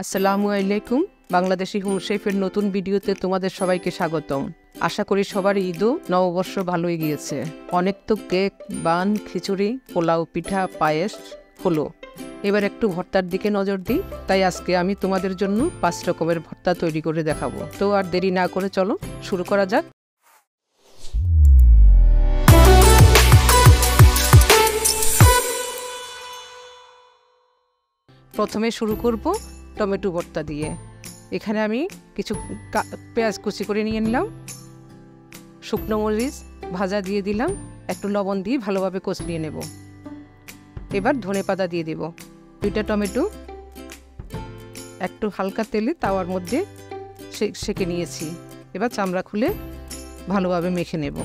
আসসালামু আলাইকুম। বাংলাদেশি হোম শেফের নতুন ভিডিওতে তোমাদের সবাইকে স্বাগতম। আশা করি সবার ঈদ ও নববর্ষ ভালোই গিয়েছে। অনেক তো কেক, বান, খিচুড়ি, পোলাও, পিঠা, পায়েস হলো। এবার একটু ভর্তার দিকে নজর দিই। তাই আজকে আমি তোমাদের জন্য 5 রকমের ভর্তা তৈরি করে দেখাবো। তো আর দেরি না করে চলো শুরু করা যাক। প্রথমে শুরু করব টমেটো ভর্তা দিয়ে। এখানে আমি কিছু পেঁয়াজ কুচি করে নিয়ে নিলাম, শুকনো মরিচ ভাজা দিয়ে দিলাম, একটু লবণ দিয়ে ভালোভাবে কষলিয়ে নেব। এবার ধনেপাতা দিয়ে দেব। 2টা টমেটো একটু হালকা তেলে তাওয়ার মধ্যে সেঁকে নিয়েছি। এবার চামড়া খুলে ভালোভাবে মেখে নেব।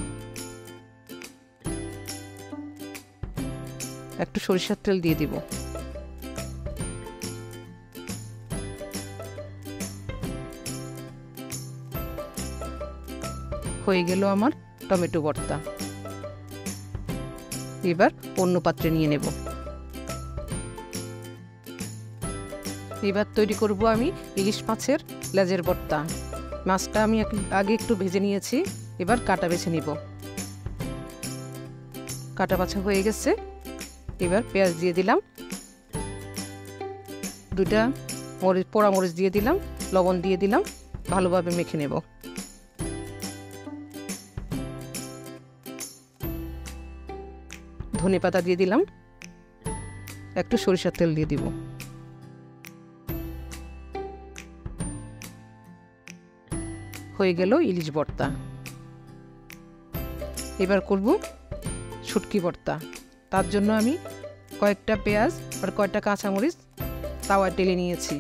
একটু সরিষার তেল দিয়ে দিব। হয়ে গেল আমার টমেটো ভর্তা। এবার অন্য পাত্রে নিয়ে নেব। এবার তৈরি করব আমি ইলিশ মাছের লেজের ভর্তা। মাছটা আমি আগে একটু ভেজে নিয়েছি। এবার কাটা বেছে নিব। কাটা বাছা হয়ে গেছে। এবার পেঁয়াজ দিয়ে দিলাম, 2টা পোড়া মরিচ দিয়ে দিলাম, লবণ দিয়ে দিলাম, ভালোভাবে মেখে নেব। ধনেপাতা দিয়ে দিলাম, একটু সরিষার তেল দিয়ে দিব। হয়ে গেল ইলিশ ভর্তা। এবার করব শুটকি ভর্তা। তার জন্য আমি কয়েকটা পেঁয়াজ আর কয়েকটা কাঁচামরিচ তাওয়ায় টেলে নিয়েছি।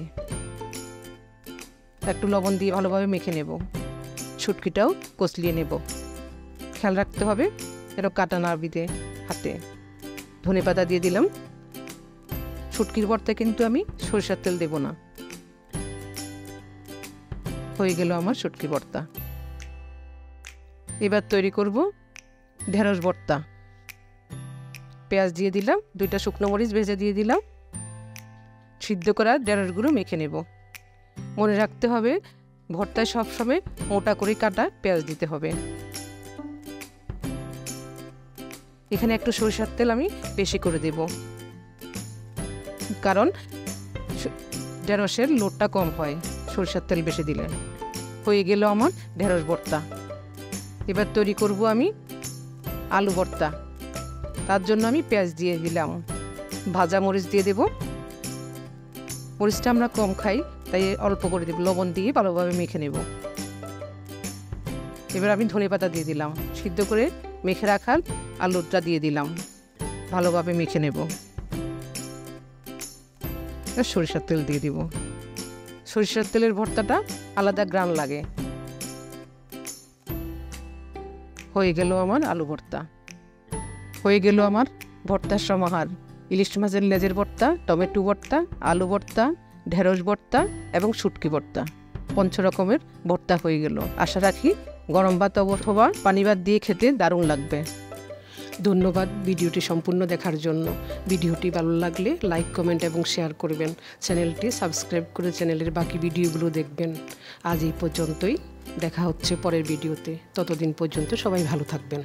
একটু লবণ দিয়ে ভালোভাবে মেখে নেব। শুটকিটাও কষলিয়ে নেব। খেয়াল রাখতে হবে যেন কাটা না বিঁধে হাতে। ধনেপাতা দিয়ে দিলাম। শুটকির ভর্তা কিন্তু আমি সরিষার তেল দেব না। হয়ে গেল আমার শুটকি ভর্তা। এবার তৈরি করব ঢেঁড়স ভর্তা। পেঁয়াজ দিয়ে দিলাম, 2টা শুকনো মরিচ ভেজে দিয়ে দিলাম, সিদ্ধ করা ঢেঁড়সগুলো মেখে নেব। মনে রাখতে হবে ভর্তায় সবসময় মোটা করে কাটা পেঁয়াজ দিতে হবে। এখানে একটু সরিষার তেল আমি বেশি করে দেব, কারণ ঢেঁড়সের লোডটা কম হয় সরিষার তেল বেশি দিলে। হয়ে গেল আমার ঢেঁড়স ভর্তা। এবার তৈরি করব আমি আলু ভর্তা। তার জন্য আমি পেঁয়াজ দিয়ে দিলাম, ভাজা মরিচ দিয়ে দেব। মরিচটা আমরা কম খাই তাই অল্প করে দেব। লবণ দিয়ে ভালোভাবে মেখে নেব। এবার আমি ধনেপাতা দিয়ে দিলাম, সিদ্ধ করে মেখে রাখার আলুটা দিয়ে দিলাম, ভালোভাবে মেখে নেব। সরিষার তেল দিয়ে দিব। সরিষার তেলের ভর্তাটা আলাদা গ্রান লাগে। হয়ে গেল আমার আলু ভর্তা। হয়ে গেল আমার ভর্তার সমাহার। ইলিশ মাছের লেজের ভর্তা, টমেটো ভর্তা, আলু ভর্তা, ঢেঁড়স ভর্তা এবং শুটকি ভর্তা। 5 রকমের ভর্তা হয়ে গেল। আশা রাখি গরম ভাত অথবা পানি ভাত দিয়ে খেতে দারুণ লাগবে। ধন্যবাদ ভিডিওটি সম্পূর্ণ দেখার জন্য। ভিডিওটি ভালো লাগলে লাইক, কমেন্ট এবং শেয়ার করবেন। চ্যানেলটি সাবস্ক্রাইব করে চ্যানেলের বাকি ভিডিওগুলো দেখবেন। আজ এই পর্যন্তই। দেখা হচ্ছে পরের ভিডিওতে। ততদিন পর্যন্ত সবাই ভালো থাকবেন।